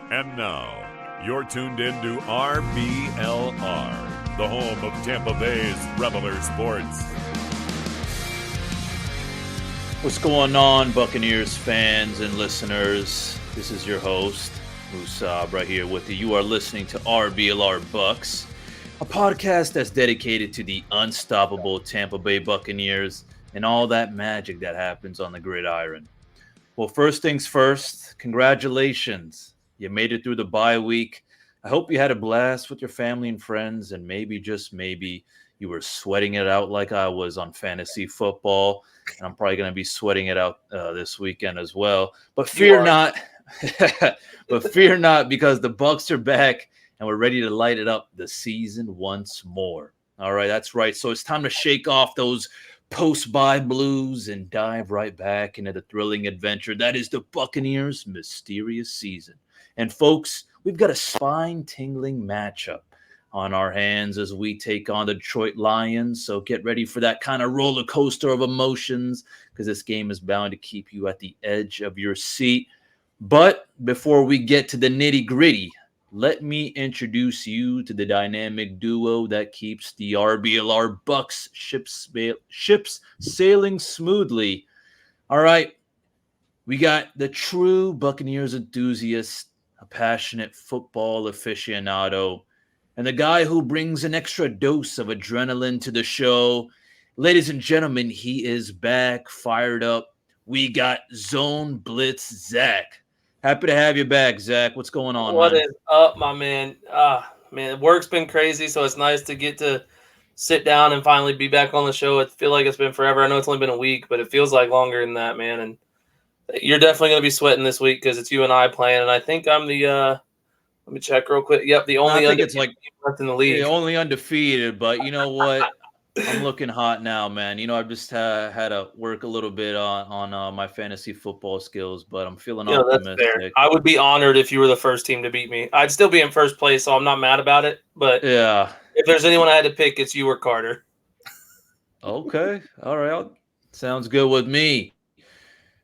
And now, you're tuned in to RBLR, the home of Tampa Bay's Reveler Sports. What's going on, Buccaneers fans and listeners? This is your host, Musab, right here with you. You are listening to RBLR Bucs, a podcast that's dedicated to the unstoppable Tampa Bay Buccaneers and all that magic that happens on the gridiron. Well, first things first, congratulations. You made it through the bye week. I hope you had a blast with your family and friends, and maybe, just maybe, you were sweating it out like I was on fantasy football. And I'm probably going to be sweating it out this weekend as well. But fear not. But fear not, because the Bucs are back and we're ready to light it up the season once more. All right, that's right. So it's time to shake off those post-bye blues and dive right back into the thrilling adventure that is the Buccaneers' mysterious season. And folks, we've got a spine-tingling matchup on our hands as we take on the Detroit Lions. So get ready for that kind of roller coaster of emotions, because this game is bound to keep you at the edge of your seat. But before we get to the nitty-gritty, let me introduce you to the dynamic duo that keeps the RBLR Bucs ships sailing smoothly. All right, we got the true Buccaneers enthusiast, a passionate football aficionado, and the guy who brings an extra dose of adrenaline to the show. Ladies and gentlemen, he is back, fired up. We got Zone Blitz Zach. Happy to have you back, Zach. What's going on, What man? is up, my man? Man, work's been crazy, so it's nice to get to sit down and finally be back on the show. It feels like it's been forever. I know it's only been a week, but it feels like longer than that, man. And you're definitely going to be sweating this week because it's you and I playing. And I think I'm the let me check real quick. Yep, the only I think it's like team left in the league. only undefeated, but you know what? I'm looking hot now, man. You know, I've just had to work a little bit on my fantasy football skills, but I'm feeling That's fair. optimistic. I would be honored if you were the first team to beat me. I'd still be in first place, so I'm not mad about it. But Yeah. if there's anyone I had to pick, it's you or Carter. Okay. All right. Sounds good with me.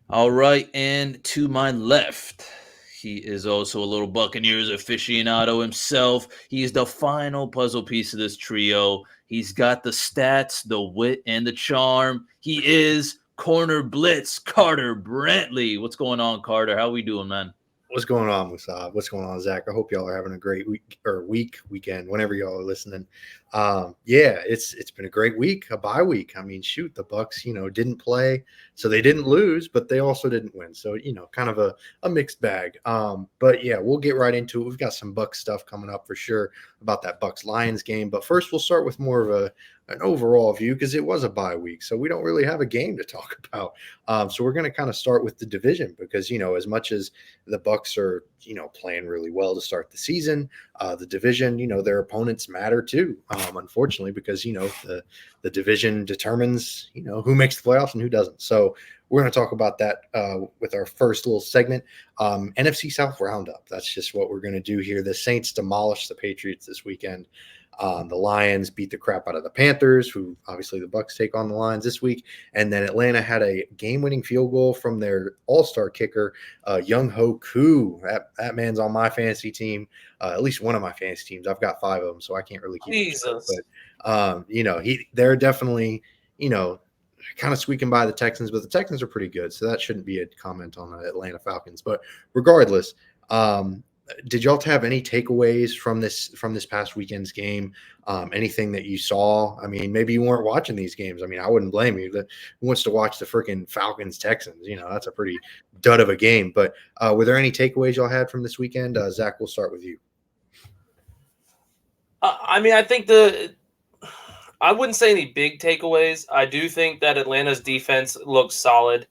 All right. And to my left, he is also a little Buccaneers aficionado himself. He is the final puzzle piece of this trio. He's got the stats, the wit, and the charm. He is Corner Blitz, Carter Brantley. What's going on, Carter? How we doing, man? What's going on, Musab? What's going on, Zach? I hope y'all are having a great weekend, whenever y'all are listening. Yeah, it's been a great week, a bye week. I mean, shoot, the Bucs, didn't play, so they didn't lose, but they also didn't win. So, kind of a mixed bag. But yeah, we'll get right into it. We've got some Bucs stuff coming up for sure about that Bucs Lions game. But first, we'll start with more of an overall view, because it was a bye week, so we don't really have a game to talk about. So we're going to kind of start with the division, because as much as the Bucs are playing really well to start the season, the division, their opponents matter too, unfortunately, because the division determines who makes the playoffs and who doesn't. So we're going to talk about that with our first little segment, NFC South Roundup. That's just what we're going to do here. The Saints demolished the Patriots this weekend. The Lions beat the crap out of the Panthers, who obviously the Bucs take on the Lions this week. And then Atlanta had a game-winning field goal from their all-star kicker, Young Ho Koo. That man's on my fantasy team, at least one of my fantasy teams. I've got 5 of them, so I can't really keep Jesus. But, they're definitely, kind of squeaking by the Texans, but the Texans are pretty good, so that shouldn't be a comment on the Atlanta Falcons. But regardless, did y'all have any takeaways from this past weekend's game? Anything that you saw? I mean, maybe you weren't watching these games. I mean, I wouldn't blame you. Who wants to watch the freaking Falcons Texans? That's a pretty dud of a game. But were there any takeaways y'all had from this weekend? Zach, we'll start with you. I mean, I wouldn't say any big takeaways. I do think that Atlanta's defense looks solid.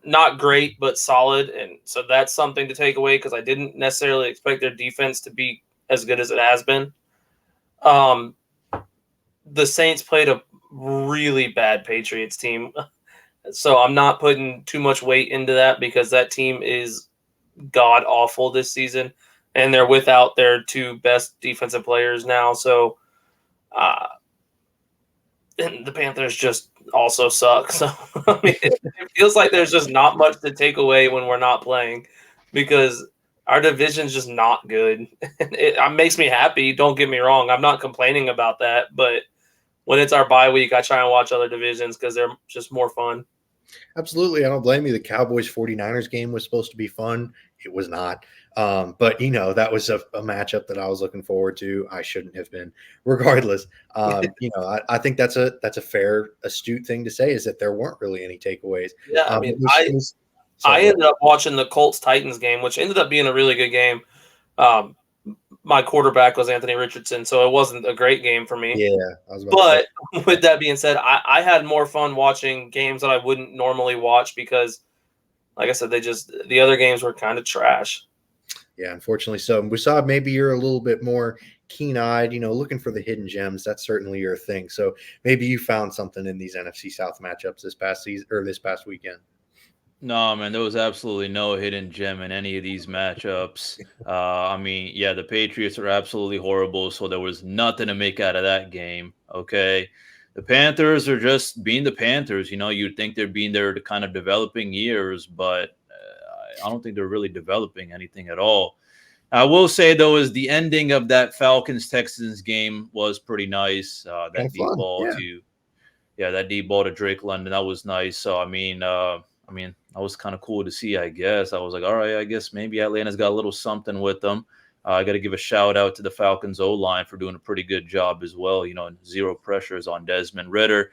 Not great, but solid. And so that's something to take away, because I didn't necessarily expect their defense to be as good as it has been. The Saints played a really bad Patriots team. So I'm not putting too much weight into that, because that team is god awful this season. And they're without their 2 best defensive players now. So and the Panthers just also suck. So I mean, it feels like there's just not much to take away when we're not playing, because our division's just not good. It makes me happy. Don't get me wrong. I'm not complaining about that. But when it's our bye week, I try and watch other divisions because they're just more fun. Absolutely. I don't blame you. The Cowboys 49ers game was supposed to be fun. It was not. But, that was a matchup that I was looking forward to. I shouldn't have been. Regardless, I think that's a fair, astute thing to say is that there weren't really any takeaways. Yeah, I ended up watching the Colts-Titans game, which ended up being a really good game. My quarterback was Anthony Richardson, so it wasn't a great game for me. Yeah. But with that being said, I had more fun watching games that I wouldn't normally watch because, like I said, the other games were kind of trash. Yeah, unfortunately so. Musab, maybe you're a little bit more keen-eyed, looking for the hidden gems. That's certainly your thing. So maybe you found something in these NFC South matchups this past season or this past weekend. No, man, there was absolutely no hidden gem in any of these matchups. The Patriots are absolutely horrible, so there was nothing to make out of that game. Okay. The Panthers are just being the Panthers. You'd think they're being their kind of developing years, but I don't think they're really developing anything at all. I will say, though, is the ending of that Falcons-Texans game was pretty nice. That deep ball to Drake London, that was nice. So, that was kind of cool to see, I guess. I was like, all right, I guess maybe Atlanta's got a little something with them. I got to give a shout out to the Falcons O-line for doing a pretty good job as well. Zero pressures on Desmond Ridder.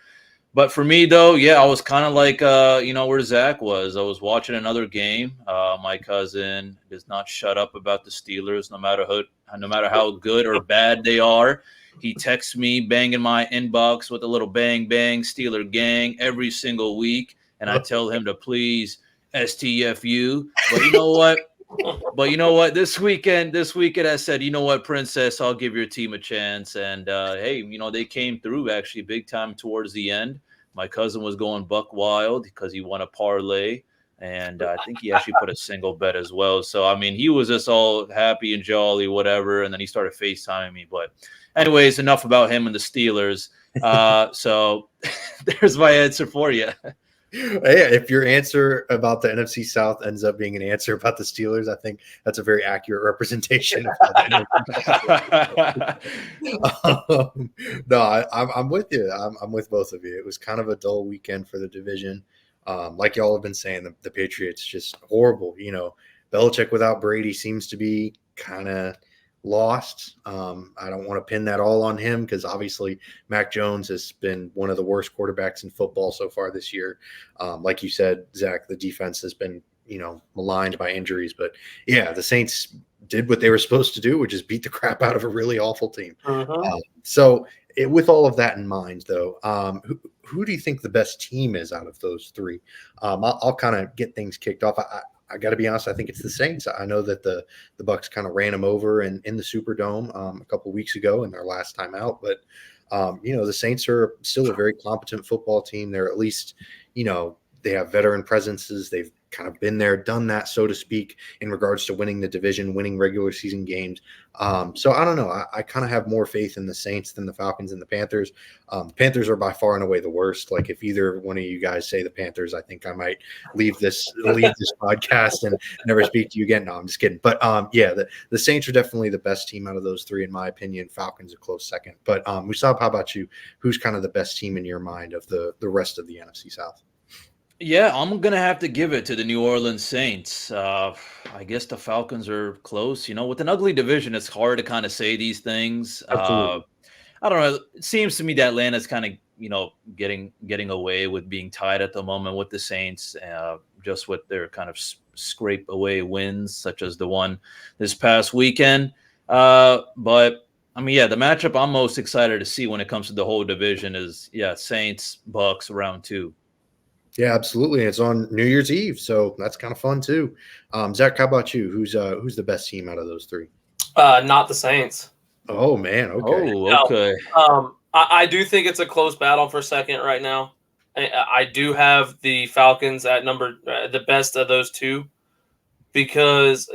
But for me, though, I was kind of like, where Zach was. I was watching another game. My cousin does not shut up about the Steelers, no matter how good or bad they are. He texts me, banging my inbox with a little bang, bang, Steeler gang every single week. And I tell him to please STFU. But you know what? This weekend I said, you know what, Princess, I'll give your team a chance. And, hey, they came through actually big time towards the end. My cousin was going buck wild because he won a parlay. And I think he actually put a single bet as well. So, he was just all happy and jolly, whatever. And then he started FaceTiming me. But anyways, enough about him and the Steelers. So there's my answer for you. Yeah, if your answer about the NFC South ends up being an answer about the Steelers, I think that's a very accurate representation of that. No, I'm with you. I'm with both of you. It was kind of a dull weekend for the division. Like y'all have been saying, the Patriots just horrible. Belichick without Brady seems to be kind of lost. I don't want to pin that all on him because obviously Mac Jones has been one of the worst quarterbacks in football so far this year. Like you said, Zach, the defense has been, maligned by injuries. But yeah, the Saints did what they were supposed to do, which is beat the crap out of a really awful team. With all of that in mind, though, who do you think the best team is out of those three? I'll kind of get things kicked off. I got to be honest, I think it's the Saints. I know that the Bucs kind of ran them over in the Superdome a couple of weeks ago in their last time out. But, the Saints are still a very competent football team. They're at least, they have veteran presences. They've kind of been there, done that, so to speak, in regards to winning the division, winning regular season games. So I don't know. I kind of have more faith in the Saints than the Falcons and the Panthers. The Panthers are by far and away the worst. Like if either one of you guys say the Panthers, I think I might leave this podcast and never speak to you again. No, I'm just kidding. But the Saints are definitely the best team out of those three, in my opinion. Falcons a close second. But Musab, how about you? Who's kind of the best team in your mind of the rest of the NFC South? Yeah, I'm going to have to give it to the New Orleans Saints. I guess the Falcons are close. With an ugly division, it's hard to kind of say these things. I don't know. It seems to me that Atlanta's kind of, getting away with being tied at the moment with the Saints, just with their kind of scrape away wins, such as the one this past weekend. But the matchup I'm most excited to see when it comes to the whole division is, Saints, Bucs, round 2. Yeah, absolutely. It's on New Year's Eve, so that's kind of fun too. Zach, how about you? Who's the best team out of those three? Not the Saints. Oh man, okay. Oh, okay. I do think it's a close battle for second right now. I do have the Falcons at number the best of those two because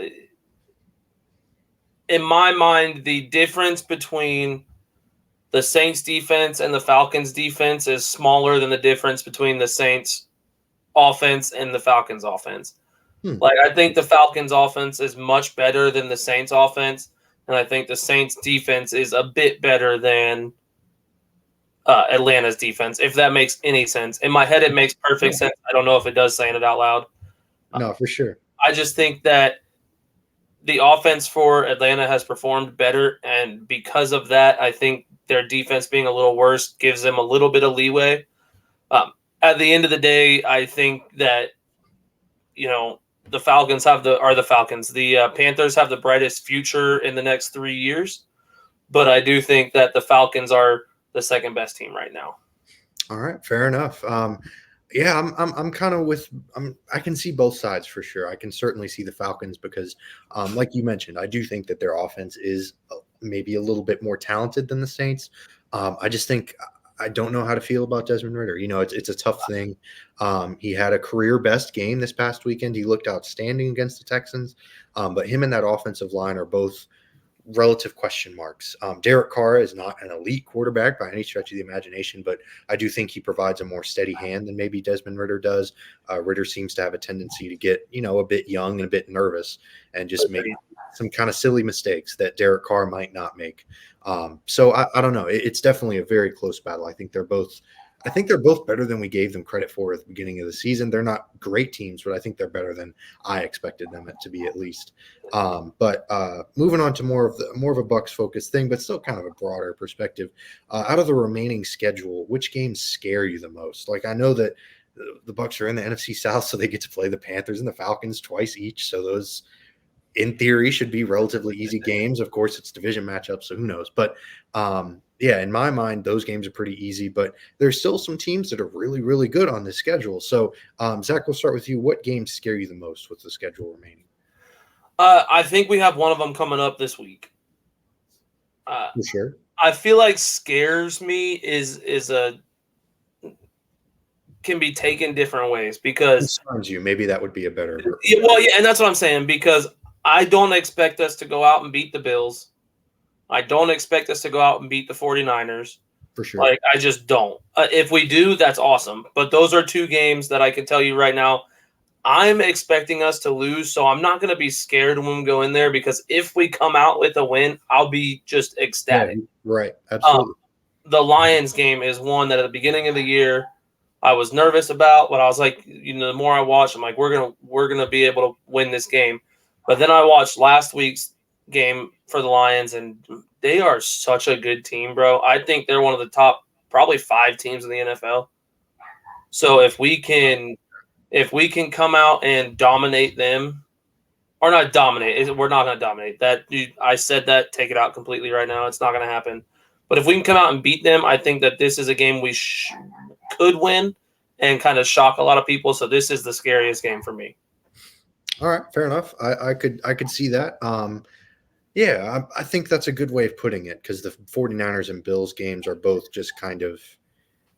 in my mind the difference between the Saints defense and the Falcons defense is smaller than the difference between the Saints offense and the Falcons offense. Like, I think the Falcons' offense is much better than the Saints' offense, and I think the Saints' defense is a bit better than Atlanta's defense, if that makes any sense. In my head, it makes perfect sense. I don't know if it does saying it out loud. No, for sure. I just think that the offense for Atlanta has performed better, and because of that, I think their defense being a little worse gives them a little bit of leeway. At the end of the day, I think that, the Falcons are the Falcons. The Panthers have the brightest future in the next 3 years, but I do think that the Falcons are the second best team right now. All right, fair enough. Yeah, I'm kind of I can see both sides for sure. I can certainly see the Falcons because, like you mentioned, I do think that their offense is maybe a little bit more talented than the Saints. I just think I don't know how to feel about Desmond Ridder. It's a tough thing. He had a career best game this past weekend. He looked outstanding against the Texans, but him and that offensive line are both relative question marks. Derek Carr is not an elite quarterback by any stretch of the imagination, but I do think he provides a more steady hand than maybe Desmond Ridder does. Ridder seems to have a tendency to get, a bit young and a bit nervous and just make some kind of silly mistakes that Derek Carr might not make. So I don't know. It's definitely a very close battle. I think they're both better than we gave them credit for at the beginning of the season. They're not great teams, but I think they're better than I expected them to be at least. But moving on to more of a Bucs focused thing, but still kind of a broader perspective. Out of the remaining schedule, which games scare you the most? Like, I know that the Bucs are in the NFC South, so they get to play the Panthers and the Falcons twice each. So those, in theory, should be relatively easy games. Of course, it's division matchups, so who knows? But yeah, in my mind, those games are pretty easy, but there's still some teams that are really, really good on this schedule. So, Zach, we'll start with you. What games scare you the most with the schedule remaining? I think we have one of them coming up this week. For sure. I feel like scares me can be taken different ways because concerns you. Maybe that would be a better. Yeah, and that's what I'm saying, because I don't expect us to go out and beat the Bills. I don't expect us to go out and beat the 49ers. For sure. Like, I just don't. If we do, that's awesome. But those are two games that I can tell you right now, I'm expecting us to lose, so I'm not going to be scared when we go in there, because if we come out with a win, I'll be just ecstatic. Yeah, right. Absolutely. The Lions game is one that at the beginning of the year I was nervous about, but I was like, the more I watch, I'm like, we're gonna be able to win this game. But then I watched last week's game for the Lions, and they are such a good team, bro. I think they're one of the top probably 5 teams in the NFL. So if we can come out and dominate them, or not dominate, we're not going to dominate. I said that, take it out completely right now. It's not going to happen. But if we can come out and beat them, I think that this is a game we could win and kind of shock a lot of people. So this is the scariest game for me. All right, fair enough. I could see that. Yeah, I think that's a good way of putting it, because the 49ers and Bills games are both just kind of,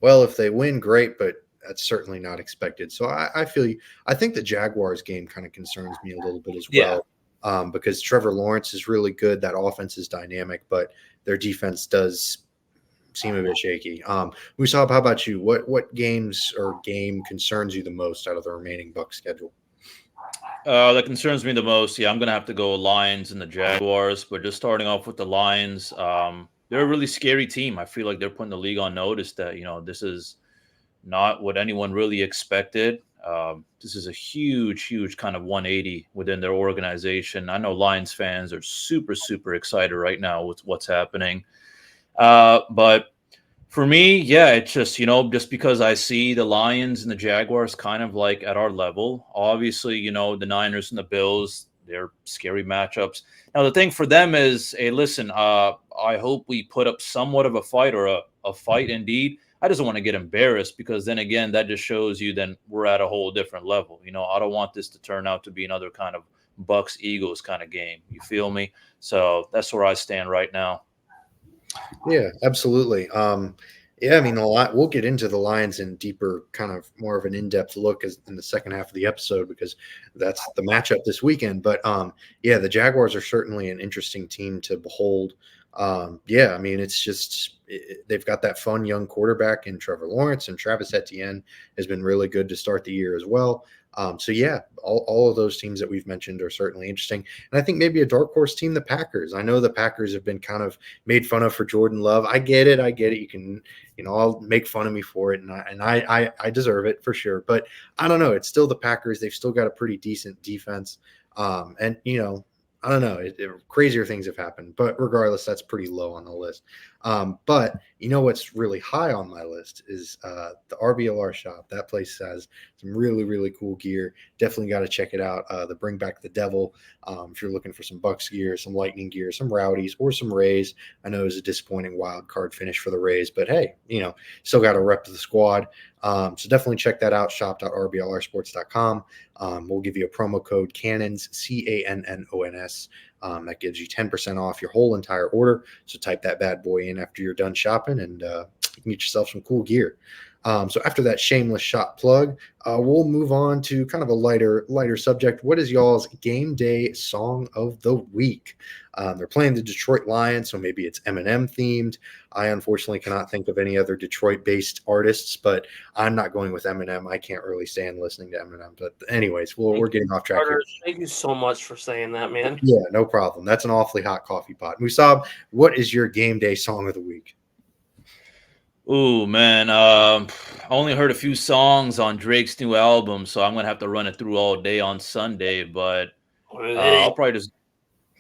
well, if they win, great, but that's certainly not expected. So I feel you. I think the Jaguars game kind of concerns me a little bit as well, because Trevor Lawrence is really good. That offense is dynamic, but their defense does seem a bit shaky. Musab, how about you? What games or game concerns you the most out of the remaining Bucs schedule? That concerns me the most. Yeah, I'm going to have to go Lions and the Jaguars, but just starting off with the Lions, they're a really scary team. I feel like they're putting the league on notice that, this is not what anyone really expected. This is a huge kind of 180 within their organization. I know Lions fans are super, super excited right now with what's happening. But for me, yeah, it's just, just because I see the Lions and the Jaguars kind of like at our level. Obviously, the Niners and the Bills, they're scary matchups. Now, the thing for them is, hey, listen, I hope we put up somewhat of a fight, or a fight indeed. I just don't want to get embarrassed, because then again, that just shows you then we're at a whole different level. I don't want this to turn out to be another kind of Bucs Eagles kind of game. You feel me? So that's where I stand right now. Yeah, absolutely. Yeah, I mean, we'll get into the Lions in deeper, kind of more of an in-depth look in the second half of the episode, because that's the matchup this weekend. But yeah, the Jaguars are certainly an interesting team to behold. Yeah, I mean, it's just they've got that fun young quarterback in Trevor Lawrence, and Travis Etienne has been really good to start the year as well. So yeah, all of those teams that we've mentioned are certainly interesting. And I think maybe a dark horse team, the Packers. I know the Packers have been kind of made fun of for Jordan Love. I get it. You can, I'll make fun of me for it, and I deserve it for sure. But I don't know. It's still the Packers. They've still got a pretty decent defense. And I don't know. Crazier things have happened, but regardless, that's pretty low on the list. But what's really high on my list is the RBLR shop. That place has some really, really cool gear. Definitely got to check it out. The Bring Back the Devil. If you're looking for some Bucs gear, some Lightning gear, some Rowdies, or some Rays. I know it was a disappointing wild card finish for the Rays, but hey, still got to rep the squad. So definitely check that out. Shop.rblrsports.com. We'll give you a promo code Cannons, CANNONS. That gives you 10% off your whole entire order. So type that bad boy in after you're done shopping, and you can get yourself some cool gear. So after that shameless shop plug, we'll move on to kind of a lighter subject. What is y'all's game day song of the week? They're playing the Detroit Lions, so maybe it's Eminem themed. I unfortunately cannot think of any other Detroit-based artists, but I'm not going with Eminem. I can't really stand listening to Eminem. But anyways, we're getting off track here. Thank you so much for saying that, man. Yeah, no problem. That's an awfully hot coffee pot. Musab, what is your game day song of the week? Ooh, man. I only heard a few songs on Drake's new album, so I'm gonna have to run it through all day on Sunday. But I'll probably just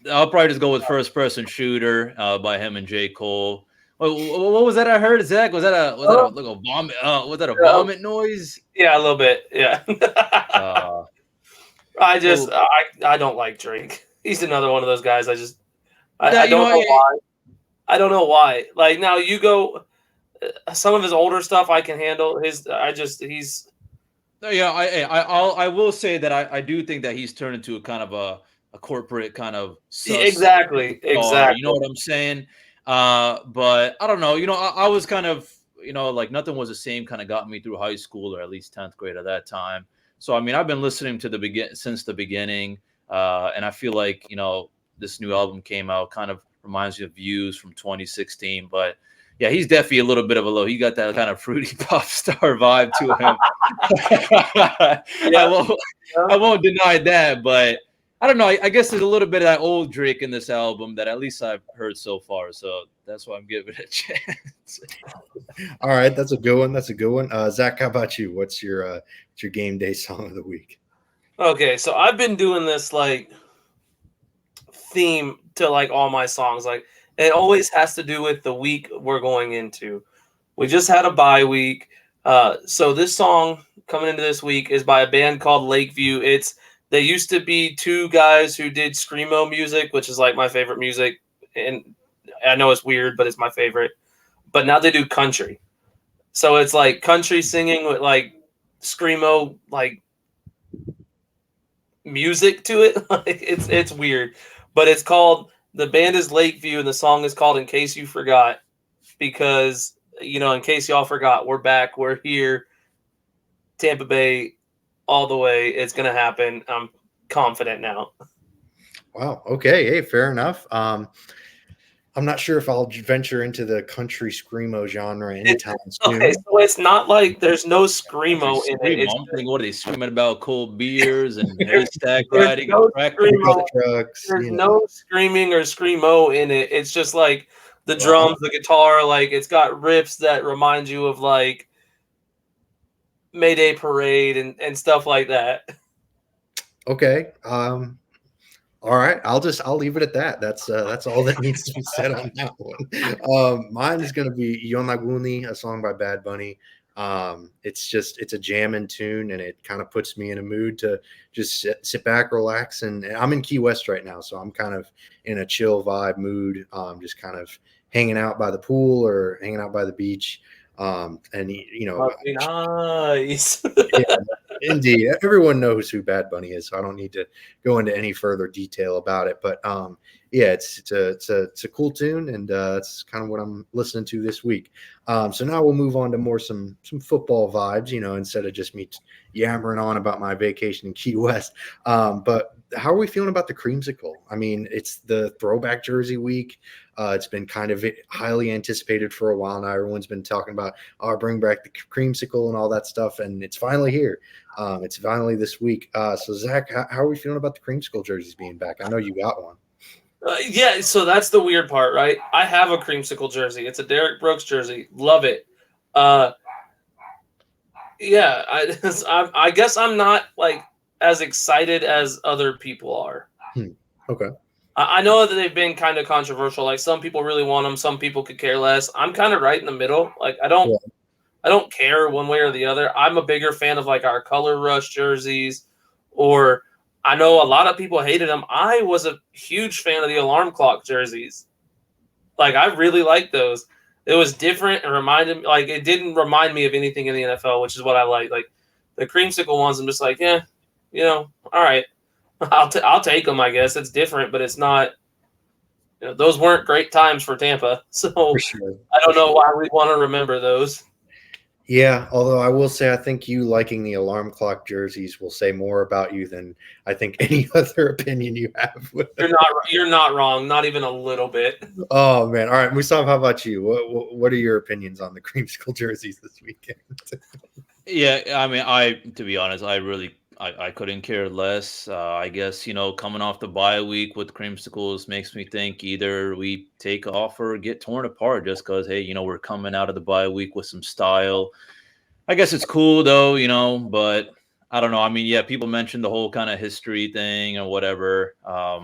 go with First Person Shooter by him and J. Cole. What was that I heard, Zach? Was that a vomit? Was that a vomit noise? Yeah, a little bit. Yeah. I don't like Drake. He's another one of those guys. I don't know why. I don't know why. Like now you go. Some of his older stuff I can handle. He's. Yeah, I will say that I do think that he's turned into a kind of a corporate kind of exactly. You know what I'm saying? But I don't know. I was kind of like nothing was the same. Kind of got me through high school, or at least 10th grade at that time. So I mean, I've been listening to since the beginning, and I feel like this new album came out kind of reminds me of Views from 2016, but. Yeah, he's definitely a little bit of a low. He got that kind of fruity pop star vibe to him. I won't deny that, but I don't know. I guess there's a little bit of that old Drake in this album that at least I've heard so far. So that's why I'm giving it a chance. All right, that's a good one. Zach, how about you? What's your game day song of the week? Okay, so I've been doing this like theme to like all my songs, like. It always has to do with the week we're going into. We just had a bye week. So this song coming into this week is by a band called Lakeview. They used to be two guys who did screamo music, which is like my favorite music. And I know it's weird, but it's my favorite. But now they do country. So it's like country singing with like screamo like music to it. It's weird. But it's called the band is Lakeview, and the song is called In Case You Forgot, because, in case y'all forgot, we're back. We're here. Tampa Bay all the way. It's going to happen. I'm confident now. Wow. Okay. Hey, fair enough. I'm not sure if I'll venture into the country screamo genre anytime soon. Okay, so it's not like there's no screamo in it. I'm thinking, what are they screaming about? Cold beers and haystack riding, no trucks. There's no screaming or screamo in it. It's just like the drums, the guitar. Like it's got riffs that remind you of like Mayday Parade and stuff like that. Okay. All right, I'll leave it at that. That's all that needs to be said on that one. Mine is going to be Yonaguni, a song by Bad Bunny. It's a jamming tune, and it kind of puts me in a mood to just sit back, relax. And I'm in Key West right now, so I'm kind of in a chill vibe mood, just kind of hanging out by the pool or hanging out by the beach. Nice. Yeah, indeed. Everyone knows who Bad Bunny is, so I don't need to go into any further detail about it. But yeah, it's a cool tune, and that's kind of what I'm listening to this week. So now we'll move on to more some football vibes, instead of just me yammering on about my vacation in Key West. But how are we feeling about the Creamsicle? I mean, it's the throwback jersey week. It's been kind of highly anticipated for a while now. Everyone's been talking about, bring back the Creamsicle and all that stuff, and it's finally here. It's finally this week. So Zach, how are we feeling about the Creamsicle jerseys being back? I know you got one. Yeah, so that's the weird part, right? I have a Creamsicle jersey. It's a Derek Brooks jersey. Love it. Yeah, I guess I'm not like as excited as other people are. Okay. I know that they've been kind of controversial. Like some people really want them, some people could care less. I'm kind of right in the middle. Like I don't care one way or the other. I'm a bigger fan of like our Color Rush jerseys, or I know a lot of people hated them. I was a huge fan of the Alarm Clock jerseys. Like I really liked those. It was different and reminded me, like it didn't remind me of anything in the NFL, which is what I like. Like the Creamsicle ones, I'm just like, yeah, all right, I'll take them. I guess it's different, but it's not. Those weren't great times for Tampa, so For sure. I don't know why we want to remember those. Yeah, although I will say I think you liking the Alarm Clock jerseys will say more about you than I think any other opinion you have. You're not wrong, not even a little bit. Oh man! All right, Musab, how about you? What are your opinions on the Creamsicle jerseys this weekend? Yeah, I mean, to be honest, I couldn't care less. I guess, coming off the bye week with Creamsicles makes me think either we take off or get torn apart just because, hey, we're coming out of the bye week with some style. I guess it's cool though, but I don't know. I mean, yeah, people mentioned the whole kind of history thing or whatever. I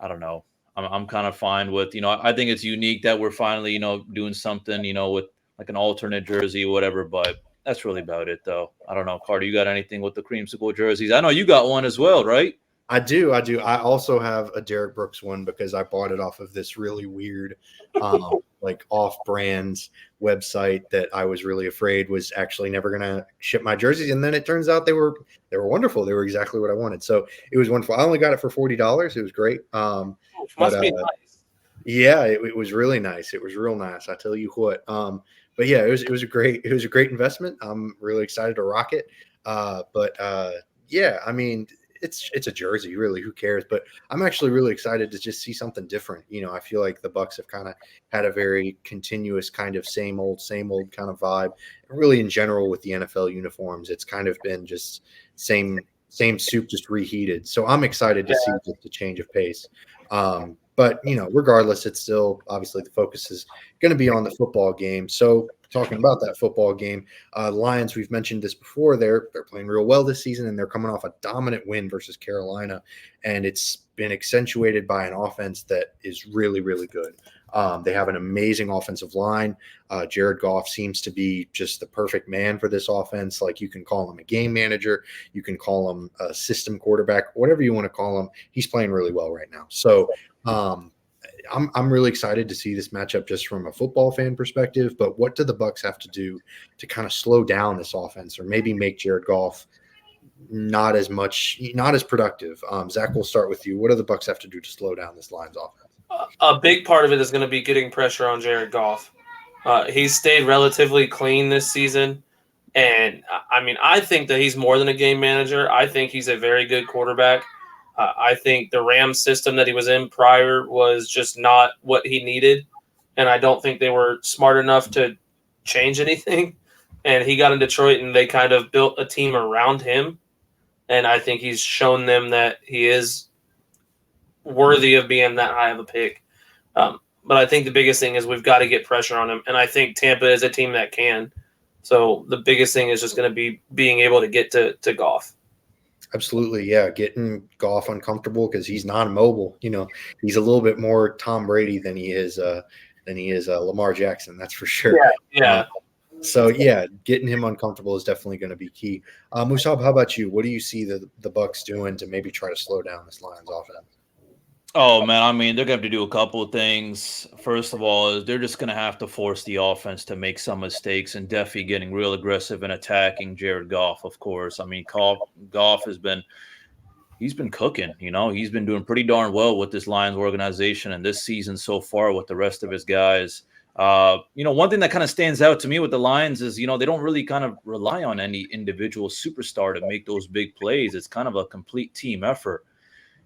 don't know. I'm kind of fine with, I think it's unique that we're finally, doing something, with like an alternate jersey or whatever, but that's really about it, though. I don't know, Carter, you got anything with the Creamsicle jerseys? I know you got one as well, right? I do. I also have a Derek Brooks one because I bought it off of this really weird, like off-brand website that I was really afraid was actually never going to ship my jerseys, and then it turns out they were wonderful. They were exactly what I wanted, so it was wonderful. I only got it for $40. It was great. Must be nice. Yeah, it was really nice. It was real nice. I tell you what. But yeah, it was a great investment. I'm really excited to rock it. Yeah, I mean, it's a jersey, really. Who cares? But I'm actually really excited to just see something different. I feel like the Bucs have kind of had a very continuous kind of same old kind of vibe. And really, in general, with the NFL uniforms, it's kind of been just same soup, just reheated. So I'm excited to see just a change of pace. But regardless, it's still obviously the focus is going to be on the football game. So talking about that football game, Lions, we've mentioned this before. They're playing real well this season, and they're coming off a dominant win versus Carolina, and it's been accentuated by an offense that is really, really good. They have an amazing offensive line. Jared Goff seems to be just the perfect man for this offense. Like, you can call him a game manager, you can call him a system quarterback, whatever you want to call him. He's playing really well right now. So I'm really excited to see this matchup just from a football fan perspective. But what do the Bucs have to do to kind of slow down this offense, or maybe make Jared Goff not as productive? Zach, we'll start with you. What do the Bucs have to do to slow down this Lions offense? A big part of it is going to be getting pressure on Jared Goff. He's stayed relatively clean this season. And, I mean, I think that he's more than a game manager. I think he's a very good quarterback. I think the Rams system that he was in prior was just not what he needed. And I don't think they were smart enough to change anything. And he got in Detroit, and they kind of built a team around him. And I think he's shown them that he is worthy of being that high of a pick. But I think the biggest thing is we've got to get pressure on him. And I think Tampa is a team that can. So the biggest thing is just going to be being able to get to Goff. Absolutely, yeah. Getting Goff uncomfortable because he's non-mobile. He's a little bit more Tom Brady than he is Lamar Jackson. That's for sure. Yeah. So yeah, getting him uncomfortable is definitely going to be key. Musab, how about you? What do you see the Bucs doing to maybe try to slow down this Lions offense? Oh, man, I mean, they're going to have to do a couple of things. First of all, is they're just going to have to force the offense to make some mistakes, and Duffy getting real aggressive and attacking Jared Goff, of course. I mean, Goff has been cooking. He's been doing pretty darn well with this Lions organization and this season so far with the rest of his guys. One thing that kind of stands out to me with the Lions is, they don't really kind of rely on any individual superstar to make those big plays. It's kind of a complete team effort.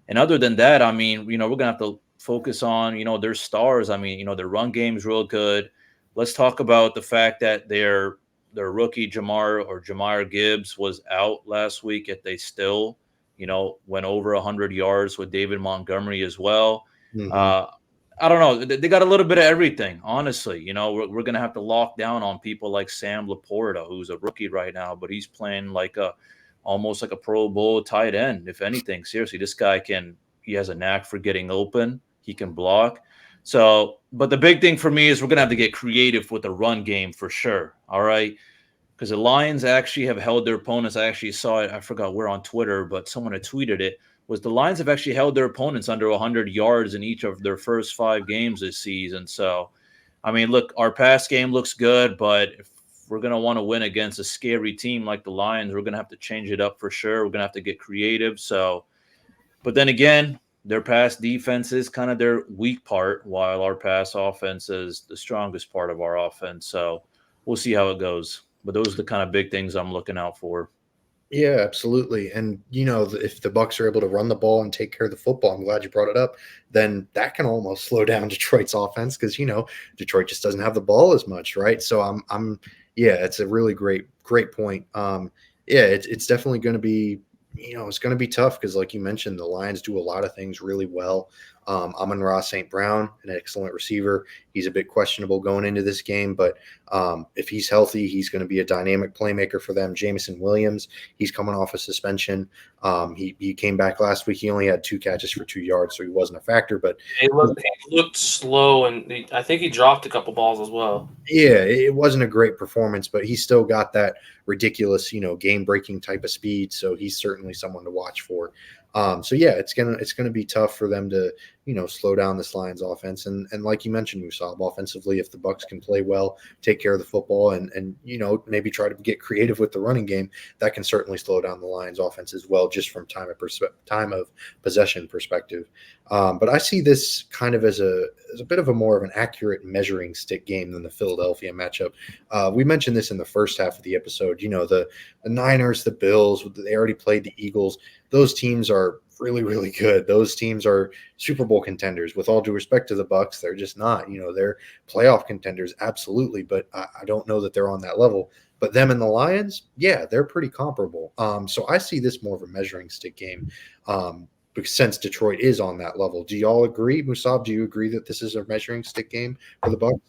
And other than that, I mean, we're going to have to focus on, their stars. I mean, their run game is real good. Let's talk about the fact that their their rookie Jamar Gibbs was out last week, yet they still, went over 100 yards with David Montgomery as well. Mhm. I don't know. They got a little bit of everything, honestly. We're going to have to lock down on people like Sam Laporta, who's a rookie right now, but he's playing almost like a Pro Bowl tight end. If anything, seriously, this guy he has a knack for getting open. He can block. So, but the big thing for me is we're going to have to get creative with the run game for sure. All right. Because the Lions actually have held their opponents. I actually saw it. I forgot where on Twitter, but someone had tweeted it. Was the Lions have actually held their opponents under 100 yards in each of their first 5 games this season. So, I mean, look, our pass game looks good, but if we're going to want to win against a scary team like the Lions, we're going to have to change it up for sure. We're going to have to get creative. So, but then again, their pass defense is kind of their weak part, while our pass offense is the strongest part of our offense. So we'll see how it goes. But those are the kind of big things I'm looking out for. Yeah, absolutely. And if the Bucs are able to run the ball and take care of the football, I'm glad you brought it up. Then that can almost slow down Detroit's offense because Detroit just doesn't have the ball as much, right? So yeah, it's a really great point. Yeah, it's definitely going to be it's going to be tough because, like you mentioned, the Lions do a lot of things really well. Amon-Ra St. Brown, an excellent receiver. He's a bit questionable going into this game, but if he's healthy, he's going to be a dynamic playmaker for them. Jameson Williams, he's coming off a suspension. He came back last week. He only had 2 catches for 2 yards, so he wasn't a factor. But he looked slow, and I think he dropped a couple balls as well. Yeah, it wasn't a great performance, but he still got that ridiculous, game-breaking type of speed. So he's certainly someone to watch for. So yeah, it's gonna be tough for them to slow down this Lions offense. And like you mentioned, Musab, offensively, if the Bucs can play well, take care of the football, and maybe try to get creative with the running game, that can certainly slow down the Lions offense as well, just from time of possession perspective. But I see this kind of as a bit of a more of an accurate measuring stick game than the Philadelphia matchup. We mentioned this in the first half of the episode. The Niners, the Bills, they already played the Eagles. Those teams are really, really good. Those teams are Super Bowl contenders. With all due respect to the Bucs, they're just not. They're playoff contenders, absolutely, but I don't know that they're on that level. But them and the Lions, yeah, they're pretty comparable. So I see this more of a measuring stick game. Because since Detroit is on that level, do y'all agree, Musab? Do you agree that this is a measuring stick game for the Bucs?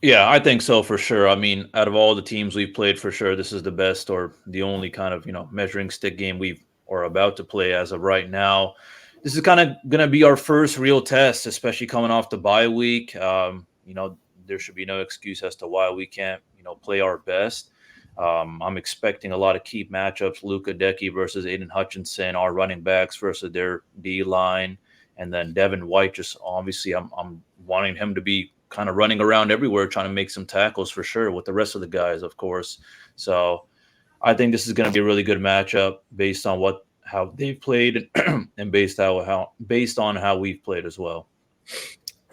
Yeah, I think so for sure. I mean, out of all the teams we've played, for sure, this is the best or the only kind of measuring stick game we are about to play as of right now. This is kind of going to be our first real test, especially coming off the bye week. There should be no excuse as to why we can't play our best. I'm expecting a lot of key matchups: Luka Decky versus Aiden Hutchinson, our running backs versus their D line, and then Devin White. Just obviously, I'm wanting him to be kind of running around everywhere, trying to make some tackles for sure with the rest of the guys, of course. So I think this is going to be a really good matchup based on how they've played and based on how we've played as well.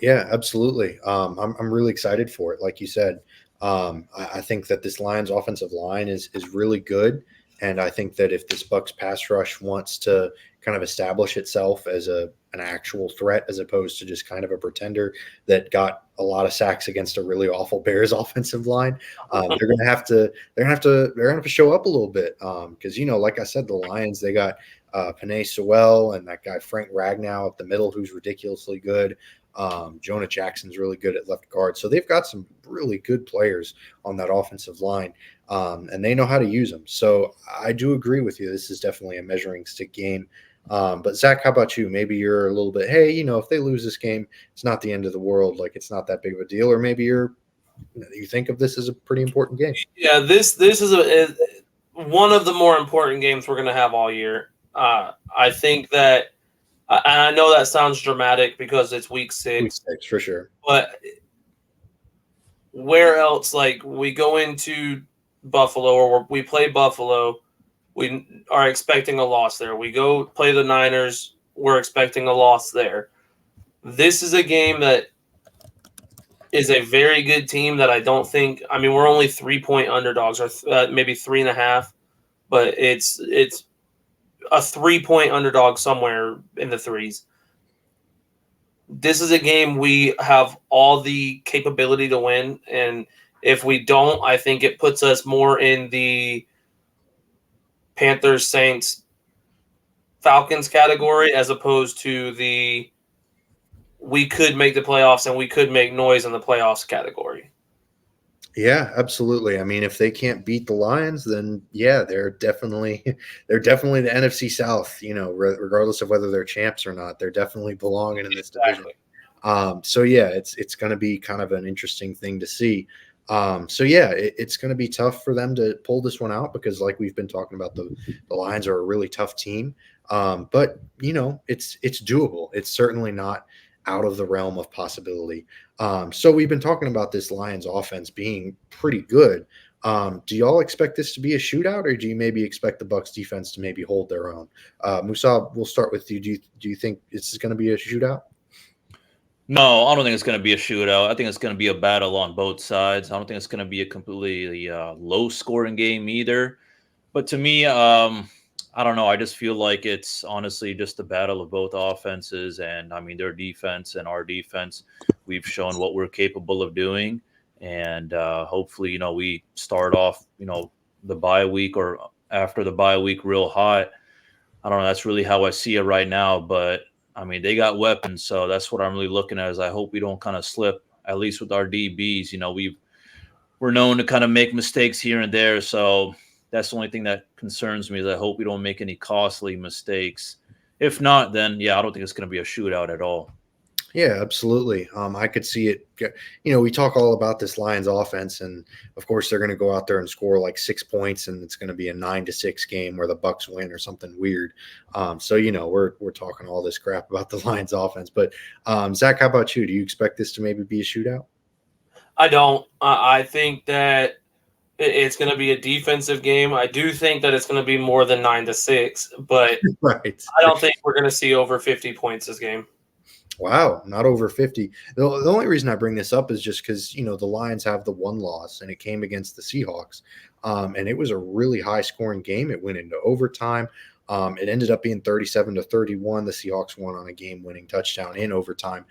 Yeah, absolutely. I'm really excited for it. Like you said, I think that this Lions offensive line is really good. And I think that if this Bucs pass rush wants to kind of establish itself as an actual threat, as opposed to just kind of a pretender that got a lot of sacks against a really awful Bears offensive line, they're gonna have to show up a little bit. Because like I said, the Lions, they got Penei Sewell and that guy Frank Ragnow up the middle, who's ridiculously good. Jonah Jackson's really good at left guard. So they've got some really good players on that offensive line, and they know how to use them. So I do agree with you. This is definitely a measuring stick game. But Zach, how about you? Maybe you're a little bit, hey, if they lose this game, it's not the end of the world. Like, it's not that big of a deal. Or maybe you think of this as a pretty important game. Yeah, this is one of the more important games we're going to have all year. I think that, and I know that sounds dramatic because it's week 6. Week 6, for sure. But where else? Like, we go into Buffalo, or we play Buffalo, we are expecting a loss there. We go play the Niners, we're expecting a loss there. This is a game that is a very good team that I don't think – I mean, we're only 3-point underdogs, or maybe 3.5, but it's a 3-point underdog somewhere in the 3s. This is a game we have all the capability to win, and If we don't, I think it puts us more in the Panthers, Saints, Falcons category as opposed to the we could make the playoffs and we could make noise in the playoffs category. Yeah, absolutely. I mean, if they can't beat the Lions, then yeah, they're definitely the NFC South. Regardless of whether they're champs or not, they're definitely belonging in this division. So yeah, it's going to be kind of an interesting thing to see. So yeah, it's going to be tough for them to pull this one out because, like we've been talking about, the Lions are a really tough team. But it's doable. It's certainly not out of the realm of possibility. So we've been talking about this Lions offense being pretty good. Do y'all expect this to be a shootout, or do you maybe expect the Bucs defense to maybe hold their own? Musa, we'll start with you. Do you think this is going to be a shootout? No, I don't think it's going to be a shootout. I think it's going to be a battle on both sides. I don't think it's going to be a completely low-scoring game either. But to me, I don't know. I just feel like it's honestly just a battle of both offenses. And, I mean, their defense and our defense, we've shown what we're capable of doing. And hopefully, we start off, the bye week or after the bye week real hot. I don't know. That's really how I see it right now. But, I mean, they got weapons. So that's what I'm really looking at is I hope we don't kind of slip, at least with our DBs. We're known to kind of make mistakes here and there. So that's the only thing that concerns me is I hope we don't make any costly mistakes. If not, then, yeah, I don't think it's going to be a shootout at all. Yeah, absolutely. I could see it. We talk all about this Lions offense, and of course they're going to go out there and score like 6 points, and it's going to be a 9-6 game where the Bucs win or something weird. So we're talking all this crap about the Lions offense. But Zach, how about you? Do you expect this to maybe be a shootout? I don't. I think that it's going to be a defensive game. I do think that it's going to be more than 9-6, but right. I don't think we're going to see over 50 points this game. Wow, not over 50. The only reason I bring this up is just because, the Lions have the one loss, and it came against the Seahawks. And it was a really high-scoring game. It went into overtime. It ended up being 37-31. The Seahawks won on a game-winning touchdown in overtime.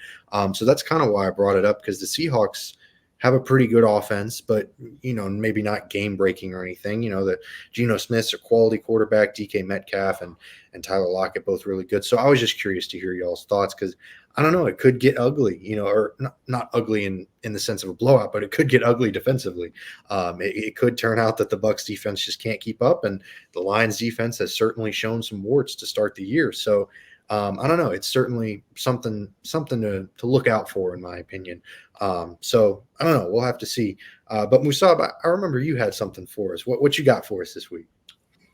So that's kind of why I brought it up, because the Seahawks have a pretty good offense, but, maybe not game-breaking or anything. That Geno Smith's a quality quarterback, DK Metcalf and Tyler Lockett both really good. So I was just curious to hear y'all's thoughts because, I don't know, it could get ugly, or not ugly in the sense of a blowout, but it could get ugly defensively. It could turn out that the Bucs defense just can't keep up, and the Lions defense has certainly shown some warts to start the year. So I don't know. It's certainly something to look out for, in my opinion. So I don't know. We'll have to see. But Musab, I remember you had something for us. What you got for us this week?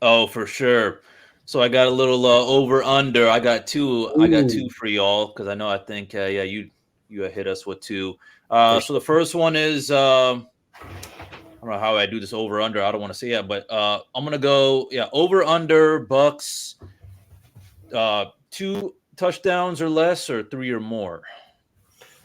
Oh, for sure. So I got a little over under. I got two. Ooh. I got two for y'all because I think you hit us with two. So the first one is I don't know how I do this over under. I don't want to say that, but I'm gonna go over under Bucs. 2 touchdowns or less, or 3 or more.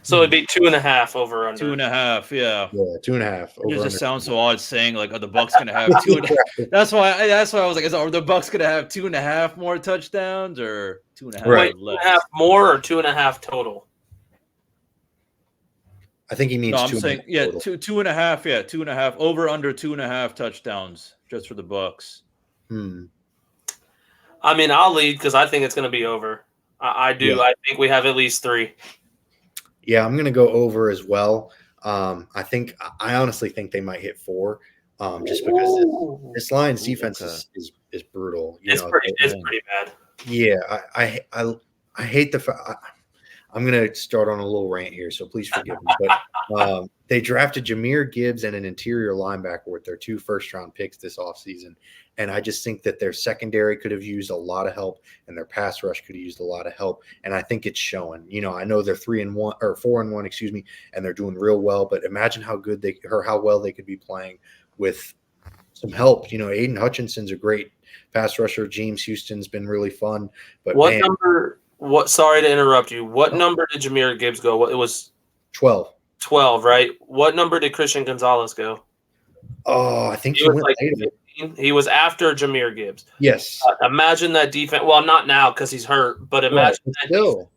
So it'd be 2.5 over under. 2.5, yeah. Yeah, 2.5. It just sounds so odd saying like, are the Bucs gonna have 2.5? That's why I was like, are the Bucs gonna have 2.5 more touchdowns or 2.5 Wait, less? 2.5 more or 2.5 total? I think he means. No, I'm saying total. 2.5. Yeah, 2.5 over under 2.5 touchdowns just for the Bucs. I mean, I'll lead because I think it's going to be over. I do. Yeah. I think we have at least 3. Yeah, I'm going to go over as well. I honestly think they might hit 4, just because this Lions defense is brutal. It's pretty bad. Yeah, I hate the fact. I'm going to start on a little rant here, so please forgive me. But they drafted Jahmyr Gibbs and an interior linebacker with their 2 first-round picks this offseason. And I just think that their secondary could have used a lot of help, and their pass rush could have used a lot of help. And I think it's showing. I know they're 3-1 or 4-1, excuse me, and they're doing real well. But imagine how well they could be playing with some help. Aiden Hutchinson's a great pass rusher. James Houston's been really fun. But what number? Sorry to interrupt you. What number did Jahmyr Gibbs go? It was 12. 12, right? What number did Christian Gonzalez go? Oh, I think he went later. He was after Jahmyr Gibbs. Yes. Imagine that defense. Well, not now because he's hurt, but imagine that defense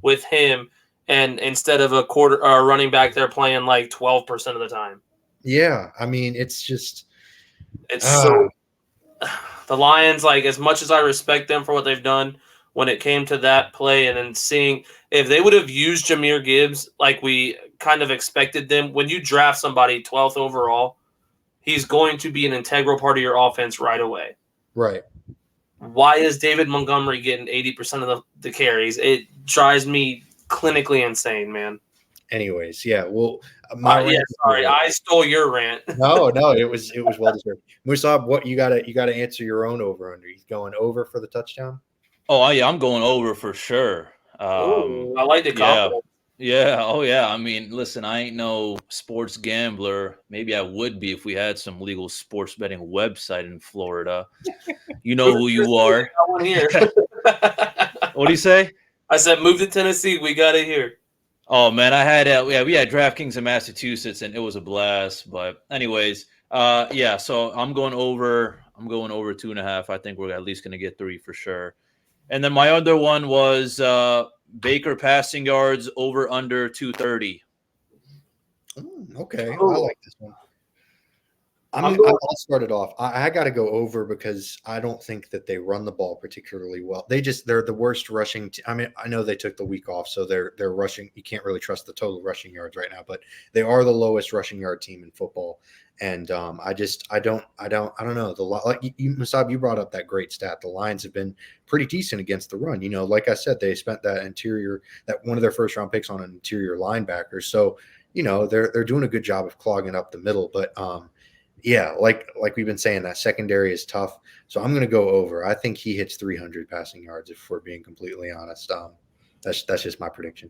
with him, and instead of a running back, they're playing like 12% of the time. Yeah, I mean, it's just It's so the Lions, like, as much as I respect them for what they've done when it came to that play, and then seeing if they would have used Jahmyr Gibbs like we kind of expected them, when you draft somebody 12th overall, he's going to be an integral part of your offense right away. right. Why is David Montgomery getting 80% of the carries? It drives me clinically insane, man. Anyways, yeah. Well, Sorry, I stole your rant. No, it was well deserved. Musab, what you gotta answer your own over under. He's going over for the touchdown. Oh yeah, I'm going over for sure. Ooh, I like the compliment. Yeah. Oh yeah. I mean, listen, I ain't no sports gambler. Maybe I would be if we had some legal sports betting website in Florida. You know who you are. Got one here. What do you say? I said, move to Tennessee. We got it here. Oh man, I had we had DraftKings in Massachusetts and it was a blast. But anyways, yeah. So I'm going over. I'm going over 2.5. I think we're at least going to get 3 for sure. And then my other one was Baker passing yards over under 230. Okay, I like this one. I'll start it off. I got to go over because I don't think that they run the ball particularly well. They're the worst rushing. I mean, I know they took the week off, so they're rushing. You can't really trust the total rushing yards right now, but they are the lowest rushing yard team in football. And I don't know. Musab, you brought up that great stat. The Lions have been pretty decent against the run. You know, like I said, they spent that one of their first round picks on an interior linebacker. So, you know, they're doing a good job of clogging up the middle, but yeah, like we've been saying, that secondary is tough. So I'm going to go over. I think he hits 300 passing yards, if we're being completely honest. That's just my prediction.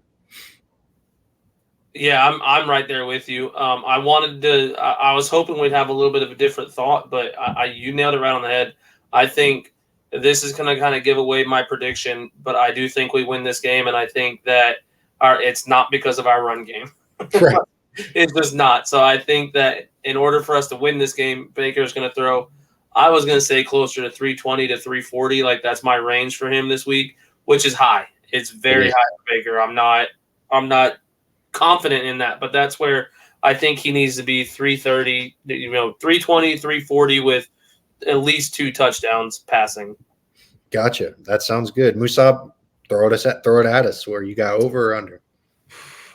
Yeah, I'm right there with you. I was hoping we'd have a little bit of a different thought, but you nailed it right on the head. I think this is going to kind of give away my prediction, but I do think we win this game, and I think that it's not because of our run game. Right. It's just not. So I think that in order for us to win this game, Baker's going to throw, I was going to say closer to 320 to 340. Like, that's my range for him this week, which is high. It's very high for Baker. I'm not confident in that, but that's where I think he needs to be 330, 320, 340 with at least 2 touchdowns passing. Gotcha. That sounds good. Musab, throw it at us. Where you got over or under?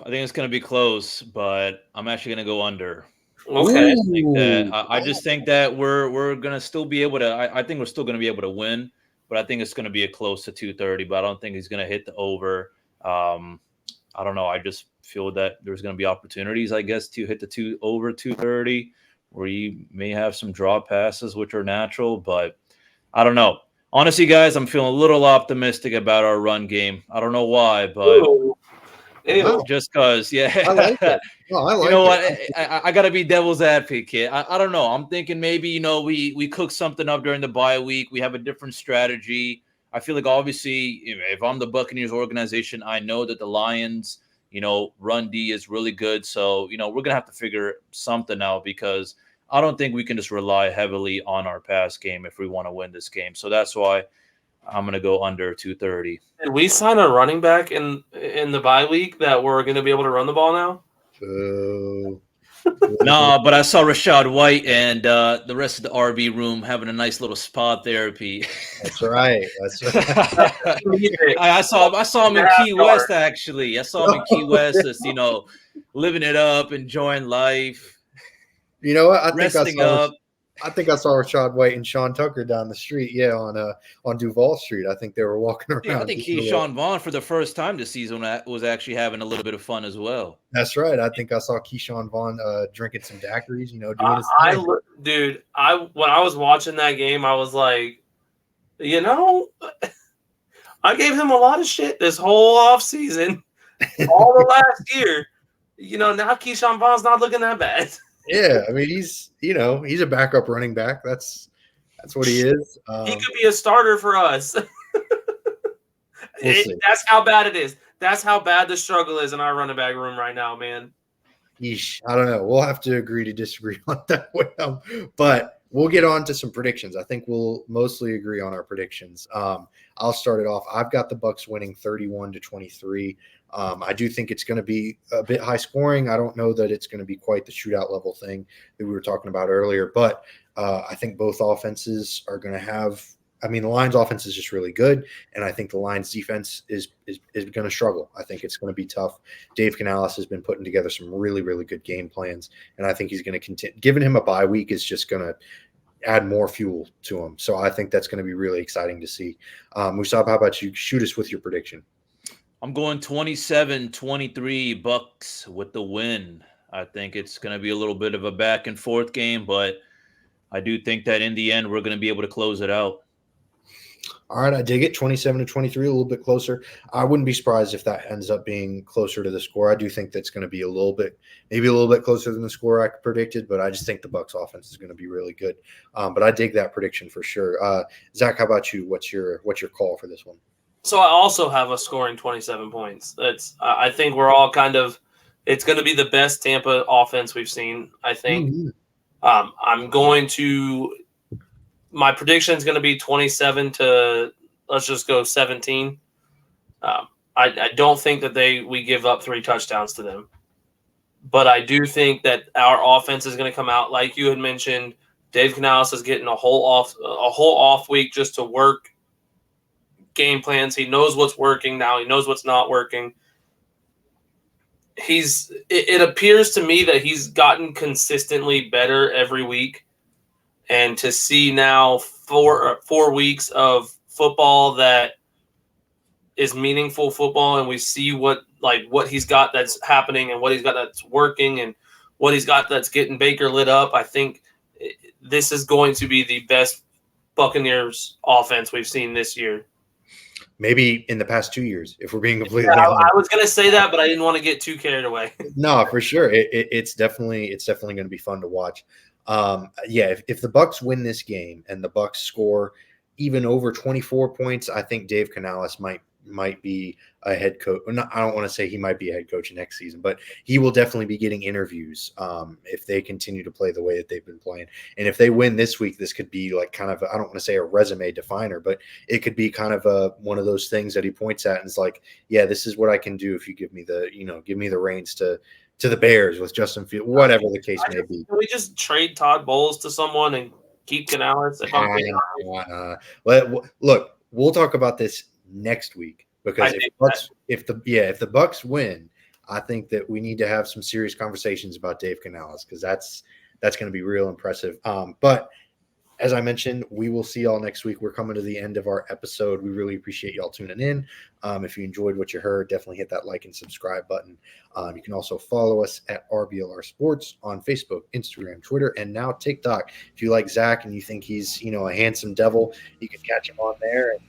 I think it's going to be close, but I'm actually going to go under. Okay. I just think that we're going to still be able to. I think we're still going to be able to win, but I think it's going to be a close to 230. But I don't think he's going to hit the over. I don't know. I just feel that there's going to be opportunities, I guess, to hit the over 230, where you may have some draw passes, which are natural. But I don't know. Honestly, guys, I'm feeling a little optimistic about our run game. I don't know why, but. Just because, yeah. I like it. No, I like you know it. what? I got to be devil's advocate. I don't know. I'm thinking maybe, we cook something up during the bye week. We have a different strategy. I feel like, obviously, if I'm the Buccaneers organization, I know that the Lions, run D is really good. So, we're going to have to figure something out because I don't think we can just rely heavily on our pass game if we want to win this game. So that's why I'm going to go under 230. Did we sign a running back in the bye week that we're going to be able to run the ball now? No, but I saw Rashad White and the rest of the RB room having a nice little spa therapy. That's right. I saw him in Key West, actually. I saw him in Key West, just, living it up, enjoying life. You know what? I think I saw Rashad White and Sean Tucker down the street. Yeah, on Duval Street. I think they were walking around. Yeah, I think Keyshawn Vaughn for the first time this season was actually having a little bit of fun as well. That's right. I think I saw Keyshawn Vaughn drinking some daiquiris. Doing his thing. When I was watching that game, I was like, I gave him a lot of shit this whole offseason, all the last year. Now Keyshawn Vaughn's not looking that bad. Yeah, I mean he's a backup running back. That's what he is. He could be a starter for us. That's how bad it is. That's how bad the struggle is in our running back room right now, man. Yeesh, I don't know. We'll have to agree to disagree on that one. But we'll get on to some predictions. I think we'll mostly agree on our predictions. I'll start it off. I've got the Bucs winning 31-23. I do think it's going to be a bit high scoring. I don't know that it's going to be quite the shootout level thing that we were talking about earlier, but I think both offenses are going to have. I mean, the Lions' offense is just really good, and I think the Lions' defense is going to struggle. I think it's going to be tough. Dave Canales has been putting together some really, really good game plans, and I think he's going to continue. Giving him a bye week is just going to add more fuel to him. So I think that's going to be really exciting to see. Musab, how about you? Shoot us with your prediction. I'm going 27-23 Bucs with the win. I think it's going to be a little bit of a back and forth game, but I do think that in the end we're going to be able to close it out. All right, I dig it. 27-23, a little bit closer. I wouldn't be surprised if that ends up being closer to the score. I do think that's going to be maybe a little bit closer than the score I predicted, but I just think the Bucs offense is going to be really good. But I dig that prediction for sure. Zach, how about you? What's your call for this one? So I also have us scoring 27 points. I think we're all it's going to be the best Tampa offense we've seen, I think. Mm-hmm. My prediction is going to be 27 to, let's just go 17. I don't think that we give up 3 touchdowns to them. But I do think that our offense is going to come out, like you had mentioned. Dave Canales is getting a whole off week just to work game plans. He knows what's working now. He knows what's not working. It appears to me that he's gotten consistently better every week. And to see now 4 weeks of football that is meaningful football, and we see what he's got that's happening and what he's got that's working and what he's got that's getting Baker lit up, I think this is going to be the best Buccaneers offense we've seen this year. Maybe in the past 2 years, if we're being completely honest. honest. I was going to say that, but I didn't want to get too carried away. No, for sure. It's definitely going to be fun to watch. If the Bucs win this game and the Bucs score even over 24 points, I think Dave Canales might be a head coach. I don't want to say he might be a head coach next season, but he will definitely be getting interviews if they continue to play the way that they've been playing. And if they win this week, this could be like kind of I don't want to say a resume definer, but it could be kind of one of those things that he points at and is like, yeah, this is what I can do if you give me the reins to the Bears with Justin Fields, whatever the case may be. Can we just trade Todd Bowles to someone and keep Canales? Look, we'll talk about this next week because if the Bucs win, I think that we need to have some serious conversations about Dave Canales because that's going to be real impressive. But as I mentioned, we will see y'all next week. We're coming to the end of our episode. We really appreciate y'all tuning in. If you enjoyed what you heard, definitely hit that like and subscribe button. You can also follow us at RBLR Sports on Facebook, Instagram, Twitter, and now TikTok. If you like Zach and you think he's, a handsome devil, you can catch him on there and,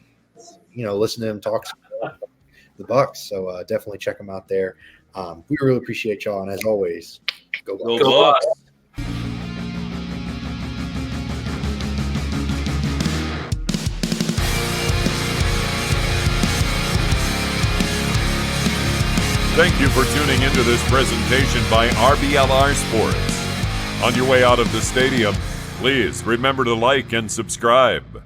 listen to him talk about the Bucs. So definitely check him out there. We really appreciate y'all. And as always, go Bucs. Thank you for tuning into this presentation by RBLR Sports. On your way out of the stadium, please remember to like and subscribe.